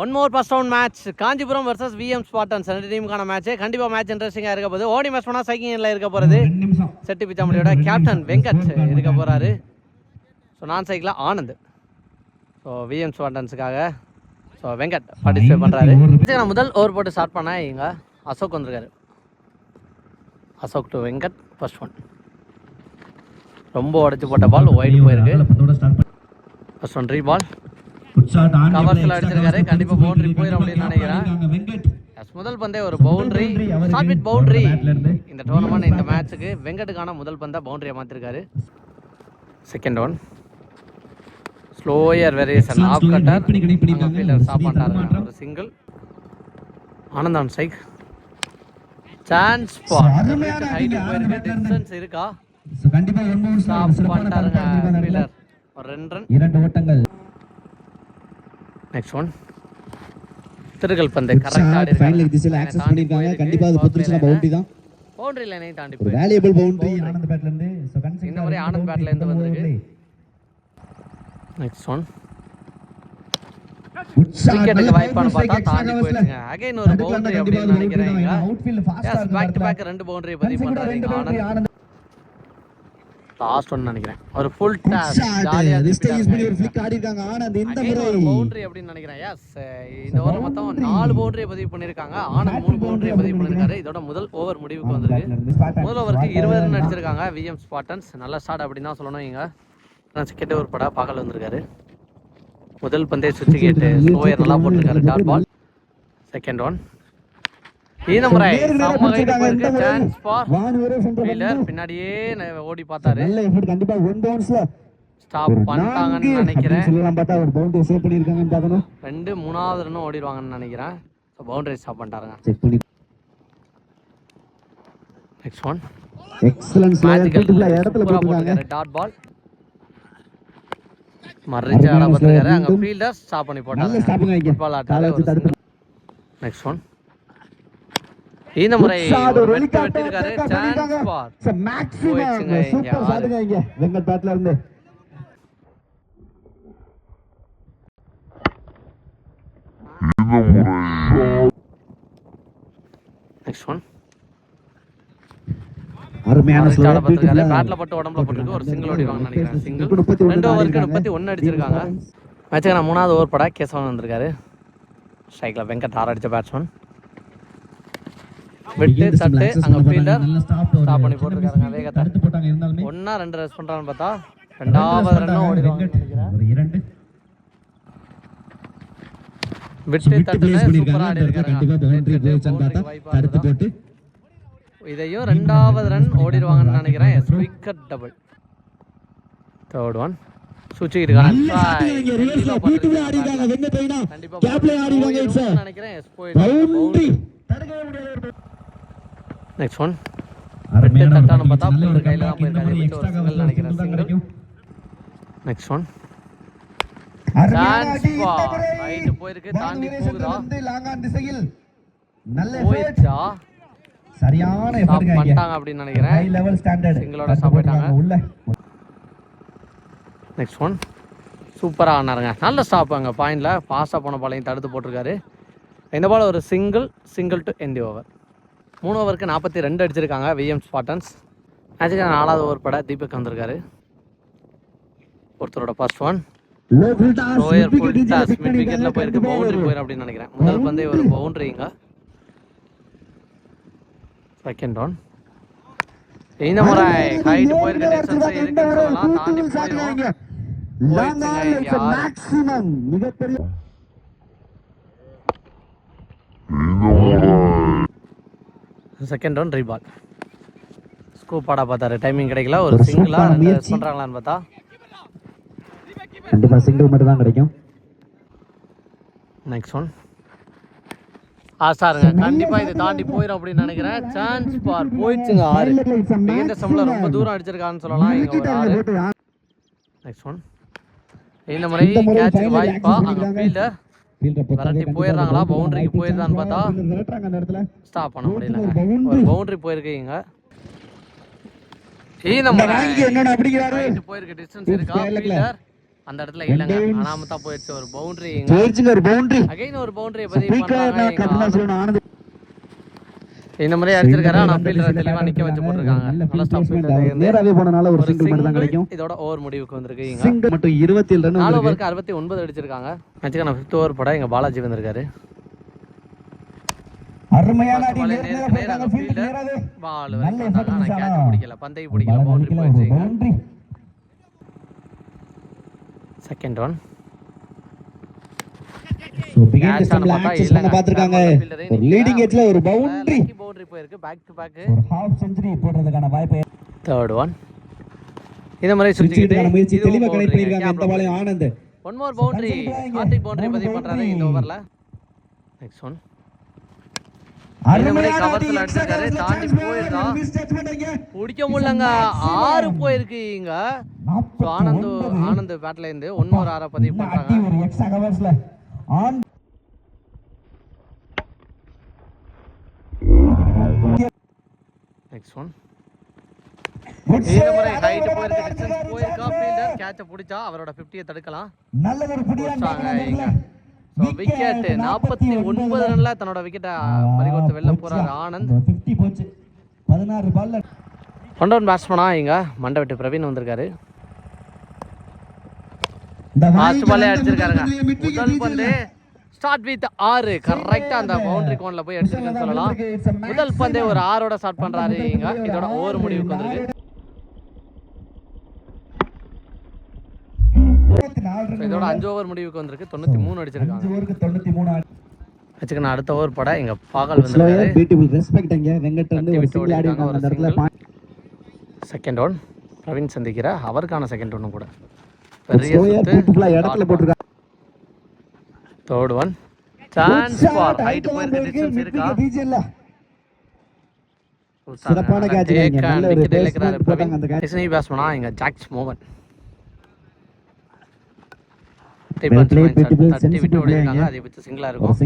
One more first round match Kanchipuram versus VM Spartans ரெண்டு டீமுக்கான match. கண்டிப்பாக match இன்ட்ரெஸ்டிங்காக இருக்க போகுது. ஓடி மேட்ச் பண்ணால் சைக்கிளில் இருக்க போகிறது செட்டி பிச்சாமலியோட கேப்டன் வெங்கட் இருக்க போகிறாரு. ஸோ நான் சைக்கிளில் ஆனந்த். ஸோ விஎம் ஸ்பார்டன்ஸுக்காக ஸோ வெங்கட் பார்ட்டிசிபேட் பண்ணுறாரு. நான் முதல் ஓவர் போட்டு ஸ்டார்ட் பண்ணேன். இங்கே அசோக் வந்திருக்காரு. Ashok to Venkat first one. ரொம்ப உடச்சி போட்ட பால் ஒயிட் போயிருக்கு. ஃபர்ஸ்ட் ஒன் ரீ பால் கவர்ஸ்ல அடிச்சிருக்காரு. கண்டிப்பா பவுண்டரி போயிடும் அப்படின்னு நினைக்கிறேன். முதல் பந்தே ஒரு பவுண்டரி, ஸ்டார்ட் வித் பவுண்டரி. இந்த டோர்னமெண்ட் இந்த மேட்சுக்கு வெங்கட்டுக்கான முதல் பந்தா பவுண்டரியை மாத்திருக்காரு. Second one slower variation off cutter fielder stop பண்ணிட்டாரு. ஒரு single. Anand on strike. Chance for height போயிருக்கு. டிஸ்டன்ஸ் இருக்கா? கண்டிப்பா ஸ்டாப் பண்ணிட்டாருங்க ஃபீல்டர். ஒரு 2 ரன் 2 ஓட்டங்கள். நெக்ஸ்ட் ஒன் திருகல் பந்து கரெக்ட்டா ஆடி ஃபைனல் திசையில ஆக்சஸ் பண்ணிருக்காங்க. கண்டிப்பா அது பொத்துச்சுனா பவுண்டரி தான். பவுண்டரி லைனை தாண்டி போய் வேல்யூபிள் பவுண்டரி ஆனந்த் பேட்ல இருந்து. சோ கன்சிடர் இந்த மாதிரி ஆனந்த் பேட்ல இருந்து வந்திருக்கு. நெக்ஸ்ட் ஒன் விக்கெட்டுக்கு வாய்ப்பான பார்த்தா தாண்டி போயிடுங்க. அகைன் ஒரு பவுண்டரி அப்படின்னு நினைக்கிறேன். அவுட்ஃபீல்ட் ஃபாஸ்டா பேக் டு பேக் ரெண்டு பவுண்டரி பதிவு பண்றாங்க ஆனந்த். லாஸ்ட் ஒன் நினைக்கிறேன். ஒரு ஃபுல் டாஸ் ஜாலியா டிஸ்டன்ஸ் பண்ணி ஒரு ஃபிளிக் ஆடி இருக்காங்க ஆனந்த். இந்த முறை ஒரு பவுண்டரி அப்படி நினைக்கிறேன். எஸ், இந்த ஓவர் மொத்தம் 4 பவுண்டரி பதிவு பண்ணிருக்காங்க. ஆனந்த் 3 பவுண்டரி பதிவு பண்ணிருக்காரு. இதோட முதல் ஓவர் முடிவுக்கு வந்திருக்கு. முதல் ஓவருக்கு 20 ரன் அடிச்சிருக்காங்க விஎம் ஸ்பார்டன்ஸ். நல்ல ஸ்டார்ட் அப்படின்னு தான் சொல்லணும். இங்க செகண்ட் ஓவர் படா பார்க்கல வந்திருக்காரு. முதல் பந்தே சுவிட்ச் கேட்டு ஸ்லோயர் நல்லா போட்டிருக்காரு. Dot ball. செகண்ட் ஒன் இந்த முறை சான்ஸ் ஃபார் ஃபீல்டர். பின்னாடியே ஓடி பார்த்தாரு. நல்ல எஃபோர்ட். கண்டிப்பா 1 பவுன்ஸ்ல ஸ்டாப் பண்ணிட்டாங்கன்னு நினைக்கிறேன். சொல்லலாம் பார்த்தா ஒரு பவுண்டரி சேவ் பண்ணிருக்காங்கன்னு பார்க்கணும். 2 3வது ரன் ஓடிடுவாங்கன்னு நினைக்கிறேன். ஸோ பவுண்டரி ஸ்டாப் பண்ணிட்டாங்க. செக் பண்ணி நெக்ஸ்ட் ஒன் எக்ஸலன்ட் ஸ்லோயர் இடத்துல போட்டுருக்காங்க. டாட் பால் மர்ரிஞ்ச ஆட பார்த்திருக்காரு. அங்க ஃபீல்டர் ஸ்டாப் பண்ணி போட்டாங்க. நல்ல ஸ்டாப்பிங் ஆயிங்க. பால் ஆட்டாரு. நெக்ஸ்ட் ஒன் இந்த முறை ஒரு வெட்டு வெட்டிருக்காரு. சான்ஸ் ஃபார் மேக்ஸிமம் சூப்பர் ஷாட்டுங்க இங்க வெங்கட் பேட்ல இருந்து. நெக்ஸ்ட் ஒன் அருமையான ஸ்லோயர் பார்த்திருக்காரு. பேட்ல பட்டு உடம்புல போட்டுருக்கு. ஒரு சிங்கிள் ஓடிவாங்க நினைக்கிறேன். சிங்கிள். 2 ஓவருக்கு 31 அடிச்சிருக்காங்க. மேட்சுக்கு நான் 3வது ஓவர் படா கேசவன் வந்திருக்காரு. ஸ்ட்ரைக்ல வெங்கட் 6 அடிச்ச பேட்ஸ்மேன். விட்டு தட்டு அங்க ஃபீல்டர் ஸ்டாப் பண்ணி போட்டுருக்காங்க. வேகத்தை அடுத்து போட்டாங்க. இருந்தாலும் 1-2 ரன்ஸ் பண்றான்னு பார்த்தா 2வது ரன் ஓடிடுவாங்க நினைக்கிறேன். ஒரு 2 விட்டு தட்டுல சூப்பரா ஆடி இருக்காங்க. கண்டிப்பா பவுண்டரி போயிச்சான்னு பார்த்தா தடுத்து போட்டு இதையும் 2வது ரன் ஓடிடுவாங்கன்னு நினைக்கிறேன். Wicket double. Third one Suchi இருக்காங்க. ரிவர்ஸ்ல பியூட்டிஃபுல்லா ஆடி இருக்காங்க வெங்கட் பைனா. கேப்ல ஆடி இருக்காங்க சார் நினைக்கிறேன். பவுண்டரி. நெக்ஸ்ட் ஒன் விட்டு தட்டான பார்த்தா ஃபீல்டர் கையில தான் போயிருக்காரு. ஒரு சிங்கிள் நினைக்கிறேன். Single. Next one chance for right போயிருக்கு. தாண்டி போகுதா? லாங் ஆன் திசையில் நல்ல போயிச்சா? சரியான ஸ்டாப் பண்ணிட்டாங்க அப்படின்னு நினைக்கிறேன். ஹை லெவல் ஸ்டாண்டர்ட் சிங்கிளோட ஸ்டாப் பண்ணிட்டாங்க உள்ள. நெக்ஸ்ட் ஒன் சூப்பரா ஆனாருங்க. நல்ல ஸ்டாப். அங்க பாயிண்ட்ல ஃபாஸ்டா போன பாலையும் தடுத்து போட்டிருக்காரு. இந்த பால் ஒரு சிங்கிள் டு எண்ட் ஓவர். 3 ஓவருக்கு 42 அடிச்சிருக்காங்க விஎம் ஸ்பார்டன்ஸ். மேட்சுக்கு 4வது ஓவர் பட தீபக் வந்திருக்காரு. ஒருத்தரோட first one lower full toss mid விக்கெட்ல போயிருக்கு. பவுண்டரி போயிடும் அப்படின்னு நினைக்கிறேன். முதல் பந்தே ஒரு பவுண்டரிங்க. செகண்ட் ஒன் இந்த முறை ஹைட் போயிருக்கு. டிஸ்டன்ஸ் இருக்குன்னு சொல்லலாம். தாண்டி போயிடும். மேக்ஸிமம் மிகப்பெரிய செகண்ட் ரன் ரீபால். ஸ்கூப் ஆட பார்த்தாரு. டைமிங் கிடைக்கல. ஒரு சிங்கிளா 2 ரன்ஸ் பண்றாங்களான்னு பார்த்தா கண்டிப்பா சிங்கிள் மட்டும் தான் கிடைக்கும். நெக்ஸ்ட் ஒன் ஆசாருங்க. கண்டிப்பா இது தாண்டி போயிடும் அப்படின்னு நினைக்கிறேன். சான்ஸ் ஃபார் போயிடுச்சுங்க. 6 இந்த சம்ல ரொம்ப தூரம் அடிச்சிருக்கான்னு சொல்லலாம். இங்க ஒரு 6. நெக்ஸ்ட் ஒன் இந்த முறை கேட்சுக்கு வாய்ப்பா? அங்க ஃபீல்டர் விரட்டி போயிடுறாங்களா? பவுண்டரிக்கு போயிருதான்னு பார்த்தா ஸ்டாப் பண்ண முடியல. ஒரு பவுண்டரி போயிருக்கீங்க. போயிருக்கு. டிஸ்டன்ஸ் இருக்கா? ஃபீல்டர் அந்த இடத்துல இல்லைங்க, அனாமத்தா போயிடுச்சு. ஒரு பவுண்டரி போயிடுச்சுங்க, ஒரு பவுண்டரி. அகைன் ஒரு பவுண்டரி பதிவு ஸ்பீக்கர் பண்றாங்க. கேப்டன் சொல்லணும் ஆனந்த் இந்த மாதிரி அடிச்சிருக்காரு. ஆனா ஃபீல்டரை தெளிவா நிக்க வச்சு போட்டுருக்காங்க. நல்ல ஸ்டாப் ஃபீல்டர் நேராவே போனனால ஒரு சிங்கிள் மட்டும் தான் கிடைக்கும். இதோட ஓவர் முடிவுக்கு வந்திருக்கு. இங்க சிங்கிள் மட்டும் 27 ரன் 4 ஓவருக்கு 69 அடிச்சிருக்காங்க. மேட்சுக்கான 5th ஓவர் போட இங்க பாலாஜி வந்திருக்காரு. அருமையான அடி நேரா ஃபீல்டர் பால் வரைக்கும் வந்தாங்க. ஆனா கேட்ச் பிடிக்கல, பந்தை பிடிக்கல, பவுண்டரி போயிடுச்சு. செகண்ட் ஒன் பாத்துருக்காங்க. லீடிங் எட்ஜ்ல ஒரு பவுண்டரி போயிருக்கு. பேக் டு பேக் ஒரு ஹாஃப் செஞ்சுரி போடுறதுக்கான வாய்ப்பு. தேர்ட் ஒன் இந்த மாதிரி சுத்திக்கிட்டு முயற்சி தெளிவா கனெக்ட் பண்ணிருக்காங்க. இந்த பாலையும் Anand one more boundary, Karthik boundary பதிவு பண்றாரு இந்த ஓவர்ல. நெக்ஸ்ட் ஒன் இந்த மாதிரி கவர்ஸ்ல அடிச்சிருக்காரு. தாண்டி போயிருந்தா பிடிக்க முடியலங்க. 6 போயிருக்கு இங்க. ஆனந்த் பேட்ல இருந்து 1 மோர் 6 பதிவு பண்றாங்க. நெக்ஸ்ட் ஒன் இந்த முறை ஹைட் போயிருக்கு, டிஸ்டன்ஸ் போயிருக்கா. ஃபீல்டர் கேட்ச பிடிச்சா அவரோட 50யை தடுக்கலாம். நல்ல ஒரு புடியா விக்கெட் 49 ரன்ல தன்னோட விக்கெட்டை பறிகொடுத்து வெளில போறாரு ஆனந்த். 50 போச்சு. 16 பால்ல ஒன் டவுன் பேட்ஸ்மனா இங்க மண்டவெட்டு பிரவீன் வந்திருக்காரு. லாஸ்ட் பாலே அடிச்சிருக்காருங்க. முதல் பந்து ஸ்டார்ட் வித் 6 கரெக்டா அந்த பவுண்டரி கோன்ல போய் அடிச்சிருக்கேன்னு சொல்லலாம். முதல் பந்தே ஒரு 6ஓட ஸ்டார்ட் பண்றாரு இங்க. இதோட ஓவர் முடிவுக்கு வந்திருக்கு. இதோட 5 ஓவர் முடிவுக்கு வந்திருக்கு. 93 அடிச்சிருக்காங்க. 5 ஓவருக்கு 93 வச்சுக்கணும். அடுத்த ஓவர் பட இங்க பாகல் வந்திருக்காரு. பியூட்டிஃபுல் ரெஸ்பெக்ட் அங்க வெங்கட் வந்து ஒரு சிங்கிள் ஆடி இருக்காங்க அந்த இடத்துல. செகண்ட் ஒன் பிரவீன் சந்திக்கிற அவருக்கான செகண்ட் ஒன்னு கூட பெரிய சுத்து இடத்துல போட்டுருக்காங்க. Third one chance for height போயிருக்கு, டிஸ்டன்ஸ் இருக்கா. சிறப்பான கேட்ச் நல்ல ஒரு பேஸ்மென்ட் போட்டாங்க அந்த கேட்ச். எஸ்னி பேட்ஸ்மனா இங்க ஜாக்ஸ் மோகன் அதை வச்சு சிங்கிளா இருக்கும்.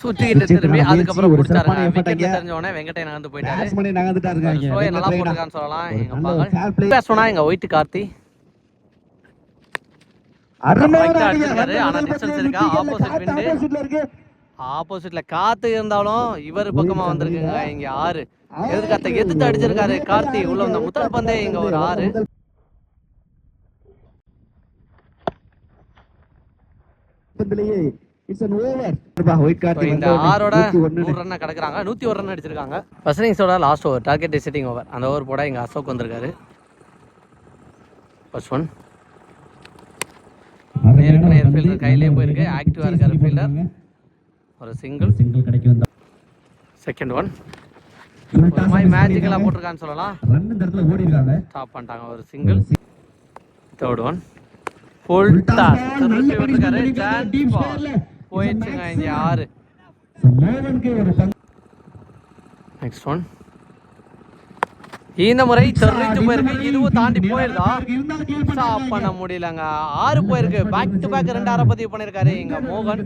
சுத்திக்கிட்டு திரும்பி அதுக்கப்புறம் பிடிச்சாருங்க. விக்கெட் தெரிஞ்ச உடனே வெங்கடை நகர்ந்து போயிட்டாரு. ஸ்லோயை நல்லா போட்டுருக்கான்னு சொல்லலாம். எங்க பாகல் பேட்ஸ்மனா இங்க ஒயிட் கார்த்தி அடிச்சிருக்காரு. ஆனா டிஸ்டன்ஸ் இருக்கா. ஆப்போசிட்ல காத்து இருந்தாலும் இவர் பக்கமா வந்திருக்குங்க. இங்க 6 எதிர்காத்த எதிர்த்து அடிச்சிருக்காரு கார்த்தி. உள்ள வந்த முதல் பந்தே இங்க ஒரு 6. இந்த 6ஓட 100 ரன் கடக்குறாங்க. 101 ரன் அடிச்சிருக்காங்க. ஃபர்ஸ்ட் இன்னிங்ஸோட last over target deciding over. அந்த ஓவர் போட இங்க அசோக் வந்திருக்காரு. ஃபர்ஸ்ட் ஒன் நேருக்கு நேர் ஃபீல்டர் கையிலே போயிருக்கு. ஆக்டிவா இருக்காரு ஃபீல்டர். ஒரு சிங்கிள் கிடைக்கும். செகண்ட் ஒன் ஒரு மாதிரி மேஜிக்கலா போட்டிருக்கான்னு சொல்லலாம். ரன் இந்த இடத்துல ஓடி இருக்காங்க. ஸ்டாப் பண்ணிட்டாங்க. ஒரு single. Third one full toss திருப்பி விட்டுருக்காரு. சான்ஸ் ஃபார் போயிடுச்சுங்க இங்க 6. நெக்ஸ்ட் ஒன் இந்த முறை தெரிஞ்சு போயிருக்கு. இதுவும் தாண்டி போயிருந்தா ஸ்டாப் பண்ண முடியலங்க. 6 போயிருக்கு. பேக் டு பேக் 2 6 பதிவு பண்ணிருக்காரு இங்க மோகன்.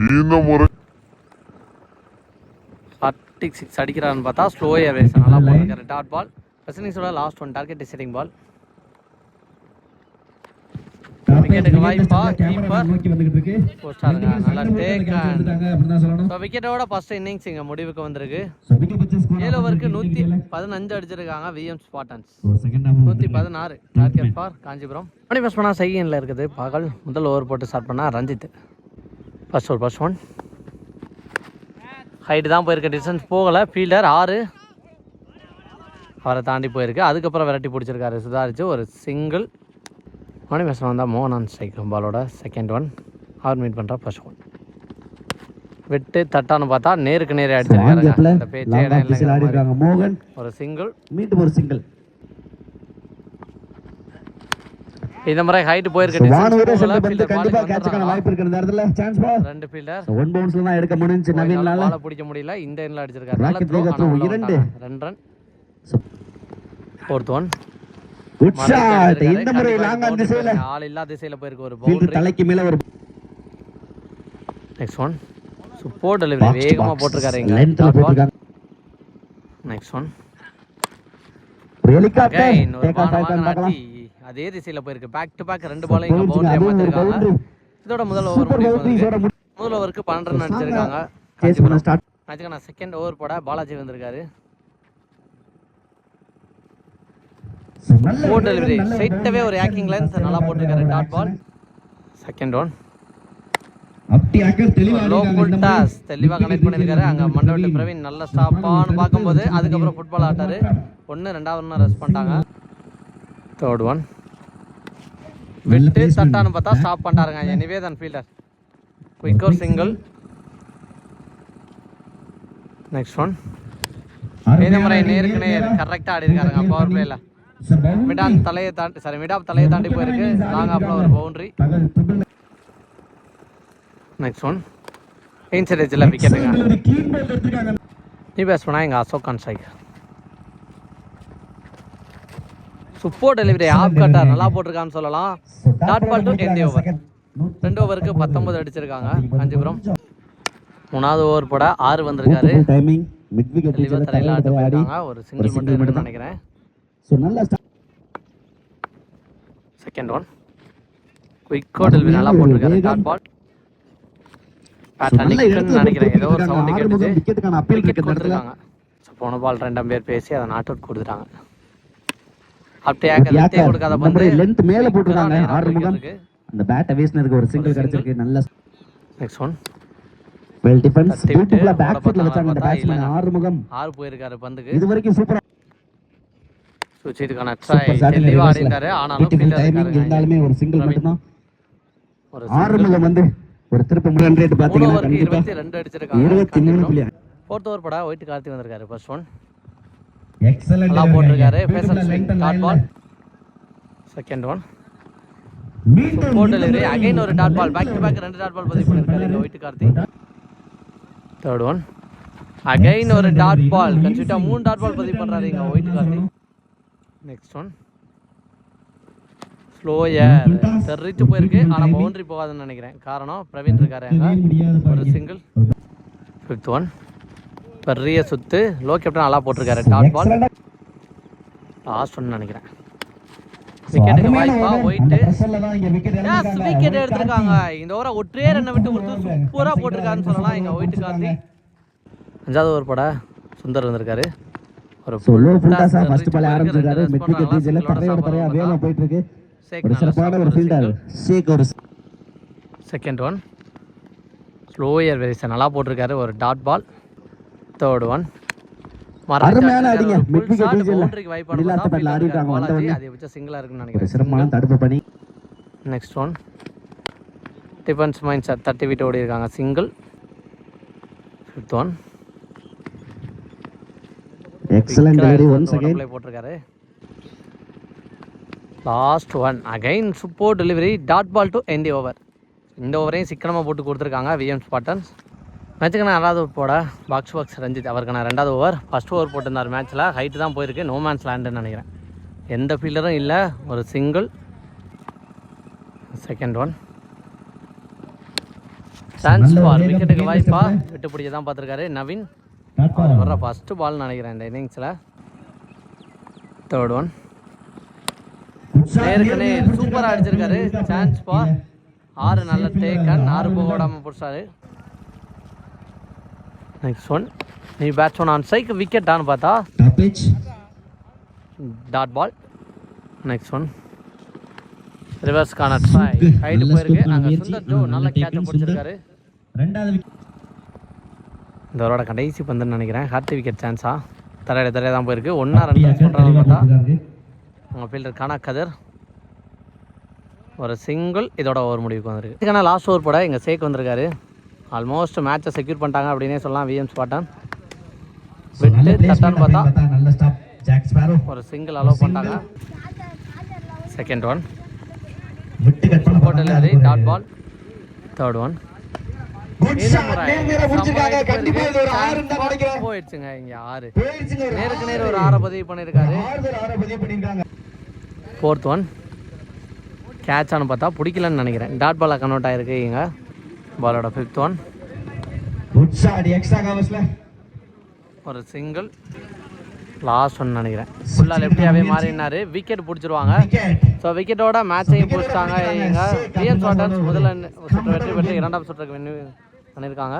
இந்த முறை 36 அடிக்கிறான்னு பார்த்தா ஸ்லோ ஏவேஸ் நல்லா போட்டிருக்காரு. Dot ball. ஃபர்ஸ்ட் இன்னிங்ஸோட last one target deciding ball. விக்கெட்டுக்கு வாய்ப்பா கீப்பர் போஸ்டாருங்க. நல்லா டேக் அண்ட் ஸோ விக்கெட்டோட ஃபர்ஸ்ட் இன்னிங்ஸ் இங்கே முடிவுக்கு வந்திருக்கு. 7 ஓவருக்கு 115 அடிச்சிருக்காங்க VM Spartans. 116 target for Kanchipuram. Mani first பண்ணால் செகண்டில் இருக்குது பகல். முதல் ஓவர் போட்டு ஸ்டார்ட் பண்ணால் ரஞ்சித். ஃபர்ஸ்ட் ஒன் ஹைட்டு தான் போயிருக்கு. டிஸ்டன்ஸ் போகலை. ஃபீல்டர் 6 அவரை தாண்டி போயிருக்கு. அதுக்கப்புறம் விரட்டி பிடிச்சிருக்காரு சுதாரிச்சு. ஒரு சிங்கிள். மணி பேசுகிறோம் வந்தால் மோகன் ஸ்ட்ரைக் பாலோட செகண்ட் ஒன். அவர் மீட் பண்ணுற ஃபர்ஸ்ட் ஒன் விட்டு தட்டான்னு பார்த்தா நேருக்கு நேரே அடிச்சிருக்காரு. இந்த பேச்சே இடம் இல்லைங்க. மோகன் ஒரு சிங்கிள். மீண்டும் ஒரு சிங்கிள். இந்த முறை ஹைட் போயிருக்கு. ரெண்டு ஃபீல்டர் ஒன் பவுன்ஸ்ல தான் எடுக்க முடிஞ்சு. நவீனால பால பிடிக்க முடியல. இந்த எண்ட்ல அடிச்சிருக்காரு. நல்ல throw. 2 run. Fourth one good shot. இந்த முறை லாங் ஆன் திசையில ஆள் இல்ல திசையில போயிருக்கு. ஒரு பவுண்டரி தலைக்கு மேல ஒரு. நெக்ஸ்ட் ஒன் சூப்பர் டெலிவரி வேகமா போட்டுருக்காரு. இங்க லென்த்ல போட்டுருக்காங்க. நெக்ஸ்ட் ஒன் ஒரு ஹெலிகாப்டர் அகைன் ஒரு டேக் ஆஃப் பானை ஆயிட்டான்னு மாத்தி பார்க்கலாம். அதே திசையில போயிருக்கு. பேக் டு பேக் 2 பாலையும் இங்க பவுண்டரி அது ஒரு மாத்திருக்காங்க. boundary. இதோட முதல் ஓவர் சூப்பர் முடிவுக்கு பவுண்டரி வந்திருக்கு. இதோட முதல் ஓவருக்கு 12 ரன் அடிச்சிருக்காங்க. சேஸ் பண்ண ஸ்டார்ட். அதுக்கான செகண்ட் ஓவர் போட பாலாஜி வந்திருக்காரு. ஃபோர் டெலிவரி ஸ்ட்ரைட்டாவே ஒரு ஹேக்கிங் லென்த் நல்லா போட்டிருக்காரு. Dot ball. செகண்ட் ஒன் அப்படி ஆக்கர் தெளிவா லோ ஃபுல் டாஸ் தெளிவா கனெக்ட் பண்ணிருக்காரு. அங்க மண்டவட்டி பிரவீன் நல்ல ஸ்டாப்பான்னு பார்க்கும்போது அதுக்கப்புறம் ஃபுட்பால் ஆட்டாரு. 1 2வது ரன் ரெஸ்ட் பண்ணிட்டாங்க. தேர்ட் ஒன் விட்டு தட்டான்னு பார்த்தா ஸ்டாப் பண்ணிட்டாருங்க. நிவேதன் ஃபீல்டர் குயிக் ஒரு சிங்கிள். நெக்ஸ்ட் ஒன் இந்த முறை நேருக்கு நேர் கரெக்டா ஆடி இருக்காருங்க பவர் பிளேல. மிடாப் தலையை தாண்டி போயிருக்கு. லாங் ஆப்ல ஒரு பவுண்டரி. நெக்ஸ்ட் ஒன் இன்சைட் எட்ஜ்ல விக்கெட்டுங்க. நீ பேட்ஸ்மேனா எங்க அசோக் கான் strike. Super delivery off cutter நல்லா போட்டிருக்கான்னு சொல்லலாம். Dot ball to end over. 2 ஓவருக்கு 19 அடிச்சிருக்காங்க காஞ்சிபுரம். 3வது ஓவர் போட 6 வந்திருக்காரு. டைமிங் மிட் விக்கெட் தெளிவா தரையில ஆட்டு போயிருக்காங்க. ஒரு சிங்கிள் மட்டும் இருக்குன்னு நினைக்கிறேன். சோ நல்ல செகண்ட் ஒன் குயிக் டெலிவரி நல்லா போட்டிருக்காரு. டாட் பால் நினைக்கிறேன். ஏதோ ஒரு சவுண்ட் கேட்டுச்சு. விக்கெட்டுக்கான அப்பீல் விக்கெட் இருக்கு கொடுத்துருக்காங்க. போன பால் 2 அம்பையர் பேசி அதை நாட் அவுட் கொடுத்துட்டாங்க. அப்படியே கொடுக்காத பந்து லெந்த் மேல போட்டுருக்காங்க. ஆறுமுகம் அந்த பேட் வேஸ்ட்னருக்கு ஒரு சிங்கிள் கிடைச்சிருக்கு. நல்ல நெக்ஸ்ட் ஒன் வெல் டிஃபென்ஸ் பியூட்டிஃபுல்லா பேக் ஃபுட்ல வச்சாங்க இந்த பேட்ஸ்மேன் ஆறுமுகம். 6 போயிருக்காரு பந்துக்கு. இதுவரைக்கும் சூப்பரா சுச்சிதுக்கான ட்ரை தெளிவா ஆடிட்டாரு. ஆனாலும் டைமிங் இருந்தாலுமே ஒரு சிங்கிள் மட்டும் தான். ஆறுமுகம் வந்து ஒரு திருப்ப ரன் ரேட் பாத்தீங்கன்னா கண்டிப்பா 22 அடிச்சிருக்காங்க. 23 புள்ளி. ஃபோர்த் ஓவர் பட ஒயிட் கார்த்தி வந்திருக்காரு. ஃபர்ஸ்ட் ஒன் எக்ஸலென்ட் நல்லா போட்டிருக்காரு. ஃபேசல் swing dot ball. Second one super delivery again ஒரு dot ball. Back to back 2 dot ball பதிவு பண்ணிருக்காரு இங்க white Karthi. Third one again ஒரு டாட் பால். கன்சிட்டா 3 டாட் பால் பதிவு பண்றாரு இங்க white Karthi. Next one slower தெரிச்சு போயிருக்கு. ஆனா பவுண்டரி போகாதுன்னு நினைக்கிறேன். காரணம் பிரவீன் இருக்காரு அங்க. ஒரு சிங்கிள். ஃபிஃப்த் ஒன் பெரிய சுத்து. லோ கேப்டன் நல்லா போட்டிருக்காரு. டாட் பால். லாஸ்ட் ஒன் நினைக்கிறேன். விக்கெட்டுக்கு வாய்ப்பா ஒயிட் விக்கெட் எடுத்திருக்காங்க. இந்த ஓவரை ஒற்றே ரன்னை விட்டு கொடுத்து சூப்பரா போட்டிருக்காருன்னு சொல்லலாம் இங்க ஒயிட் கார்த்தி. 5வது ஓவர் போட சுந்தர் வந்திருக்காரு. ஒரு ஃபர்ஸ்ட் பால் ஆரம்பிச்சிருக்காரு. மிட் விக்கெட் ரீஜன்ல தரையா வேகமா போயிட்டு இருக்கு. ஒரு சிறப்பான ஒரு ஃபீல்டர் ஷேக் ஒரு செகண்ட் ஒன் ஸ்லோயர் வெரிசன் நல்லா போட்டிருக்காரு. ஒரு டாட் பால். தேர்ட் ஒன் அருமையான அடிங்க. மிட் விக்கெட் ரீஜன்ல பவுண்டரிக்கு வாய்ப்பு இல்லாத பேட்ல ஆடிட்டாங்க. வந்தவங்க அதை வச்சு சிங்கிளா இருக்குன்னு ஒரு நினைக்கிறேன். சிறப்பான தடுப்பு பண்ணி. Next one defence mind set 30 விட்டு ஓடி இருக்காங்க. Single. Fifth one excellent delivery once again play போட்டிருக்காரு. Last one again super delivery dot ball to end over. இந்த ஓவரையும் சிக்கனமாக போட்டு கொடுத்துருக்காங்க விஎம் ஸ்பாட்டன்ஸ். மேட்சுக்கு நான் 2வது போட பாக்ஸ் ரஞ்சித் அவருக்கான 2வது ஓவர். ஃபர்ஸ்ட் ஓவர் போட்டிருந்தார். மேட்ச்சில் ஹைட்டு தான் போயிருக்கு. நோ மேன்ஸ் லேண்டுன்னு நினைக்கிறேன். எந்த ஃபீல்டரும் இல்லை. ஒரு single. Second one chance ball. விக்கெட்டுக்கு வாய்ப்பா விட்டு பிடிக்க தான் பார்த்துருக்காரு நவீன். வர்ற ஃபர்ஸ்ட் பால் நினைக்கிறேன் இந்த இன்னிங்ஸில். தேர்ட் ஒன் நேருக்கு சூப்பராக அடிச்சிருக்காரு. சான்ஸ் பால். 6 நல்ல டேக்கன். 6 போக விடாமல் பிடிச்சாரு. நெக்ஸ்ட் ஒன் நீ பேட்ஸ்மேன் ஆன் ஸ்ட்ரைக் விக்கெட்டான்னு பார்த்தா டாட் பால். நெக்ஸ்ட் ஒன் ரிவர்ஸ்க்கான ட்ரை ஹைட் போயிருக்கு. அங்கே சுந்தர் ஜோ நல்ல கேட்சை பிடிச்சிருக்காரு. இந்த ஓவரோட கடைசி பந்துன்னு நினைக்கிறேன். ஹார்ட் விக்கெட் சான்ஸா தரையில தான் போயிருக்கு. 1 ரன் ரேஸ் பண்ணுறாங்க பார்த்தா அவங்க ஃபீல்டர் கானா கதிர். ஒரு சிங்கிள். இதோட ஓவர் முடிவுக்கு வந்திருக்கு. இதுக்கான லாஸ்ட் ஓவர் போட எங்கள் சேக் வந்திருக்காரு. ஆல்மோஸ்ட் மேட்சை செக்யூர் பண்ணிட்டாங்க அப்படின்னே சொல்லலாம் விஎம் ஸ்பாட்டன். விட்டு தட்டான்னு பார்த்தா ஒரு சிங்கிள் அலோவ் பண்ணிட்டாங்க. Second one delivery dot ball. Third one போயிடுச்சுங்க. இங்க 6 நேருக்கு நேர் ஒரு 6 பதிவு பண்ணியிருக்காரு. ஃபோர்த் ஒன் கேட்சானு பார்த்தா பிடிக்கலன்னு நினைக்கிறேன். டாட் பாலாக கன்வெர்ட் ஆகிருக்கு இங்கே பாலோட. ஃபிஃப்த் ஒன் ஒரு சிங்கிள். லாஸ்ட் ஒன்று நினைக்கிறேன். ஃபுல்லாக லெஃப்டியாகவே மாறினார். விக்கெட் பிடிச்சிருவாங்க. ஸோ விக்கெட்டோட மேட்சையும் பிடிச்சிட்டாங்க. இங்கே விஎம் ஸ்பாட்டன்ஸ் முதல் சுற்று வெற்றி பெற்று 2ஆம் சுற்றுக்கு பண்ணியிருக்காங்க.